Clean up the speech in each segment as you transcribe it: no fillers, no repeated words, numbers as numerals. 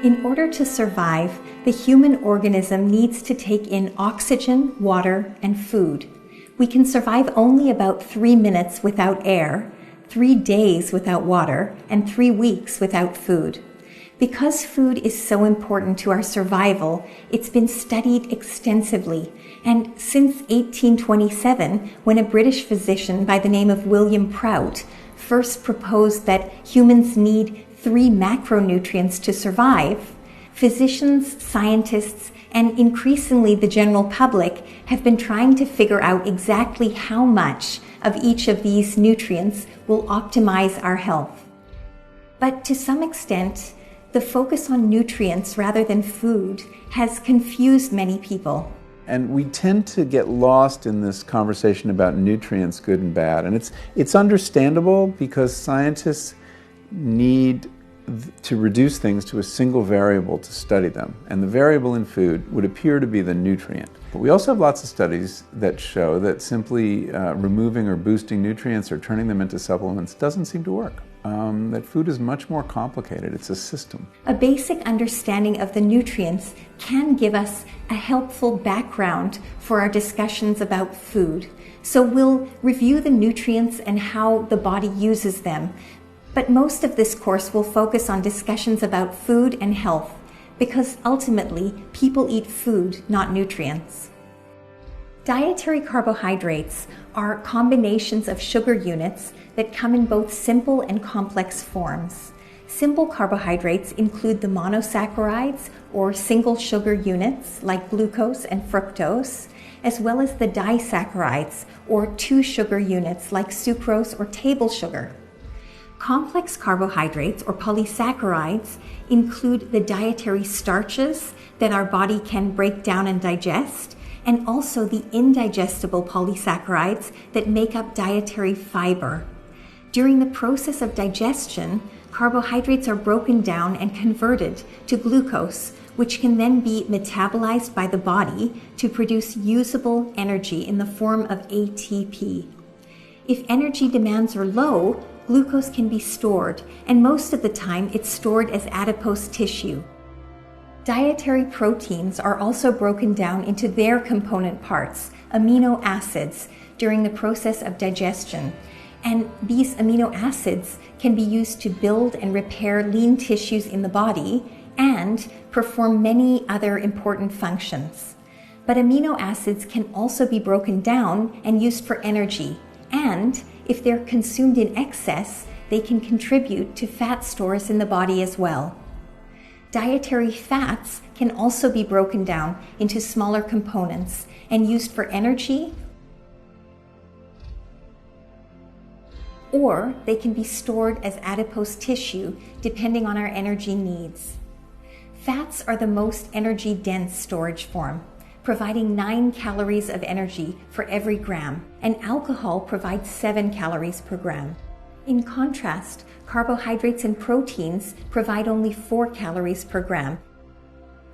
In order to survive, the human organism needs to take in oxygen, water, and food. We can survive only about 3 minutes without air, 3 days without water, and 3 weeks without food. Because food is so important to our survival, it's been studied extensively. And since 1827, when a British physician by the name of William Prout first proposed that humans need 3 macronutrients to survive, physicians, scientists, and increasingly the general public have been trying to figure out exactly how much of each of these nutrients will optimize our health. But to some extent, the focus on nutrients rather than food has confused many people. And we tend to get lost in this conversation about nutrients, good and bad. And it's understandable because scientists need to reduce things to a single variable to study them. And the variable in food would appear to be the nutrient. But we also have lots of studies that show that simply removing or boosting nutrients or turning them into supplements doesn't seem to work. That food is much more complicated. It's a system. A basic understanding of the nutrients can give us a helpful background for our discussions about food. So we'll review the nutrients and how the body uses them. But most of this course will focus on discussions about food and health, because ultimately people eat food, not nutrients. Dietary carbohydrates are combinations of sugar units that come in both simple and complex forms. Simple carbohydrates include the monosaccharides or single sugar units like glucose and fructose, as well as the disaccharides or 2 sugar units like sucrose or table sugar. Complex carbohydrates or polysaccharides include the dietary starches that our body can break down and digest, and also the indigestible polysaccharides that make up dietary fiber. During the process of digestion, carbohydrates are broken down and converted to glucose, which can then be metabolized by the body to produce usable energy in the form of ATP. If energy demands are low, glucose can be stored, and most of the time it's stored as adipose tissue. Dietary proteins are also broken down into their component parts, amino acids, during the process of digestion. And these amino acids can be used to build and repair lean tissues in the body and perform many other important functions. But amino acids can also be broken down and used for energy. And if they're consumed in excess, they can contribute to fat stores in the body as well. Dietary fats can also be broken down into smaller components and used for energy, or they can be stored as adipose tissue depending on our energy needs. Fats are the most energy-dense storage form, providing 9 calories of energy for every gram, and alcohol provides 7 calories per gram. In contrast, carbohydrates and proteins provide only 4 calories per gram.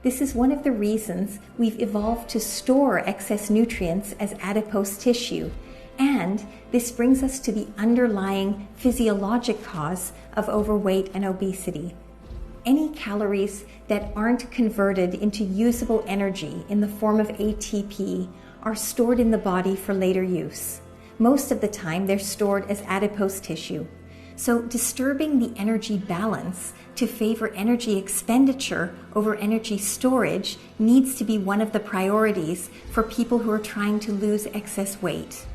This is one of the reasons we've evolved to store excess nutrients as adipose tissue, and this brings us to the underlying physiologic cause of overweight and obesity. Any calories that aren't converted into usable energy in the form of ATP are stored in the body for later use. Most of the time, they're stored as adipose tissue. So disturbing the energy balance to favor energy expenditure over energy storage needs to be one of the priorities for people who are trying to lose excess weight.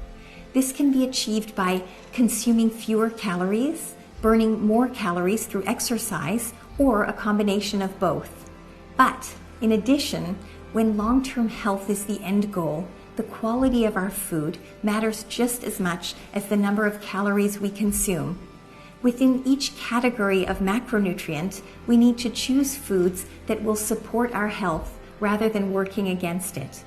This can be achieved by consuming fewer calories, burning more calories through exercise, or a combination of both. But in addition, when long-term health is the end goal, the quality of our food matters just as much as the number of calories we consume. Within each category of macronutrient, we need to choose foods that will support our health rather than working against it.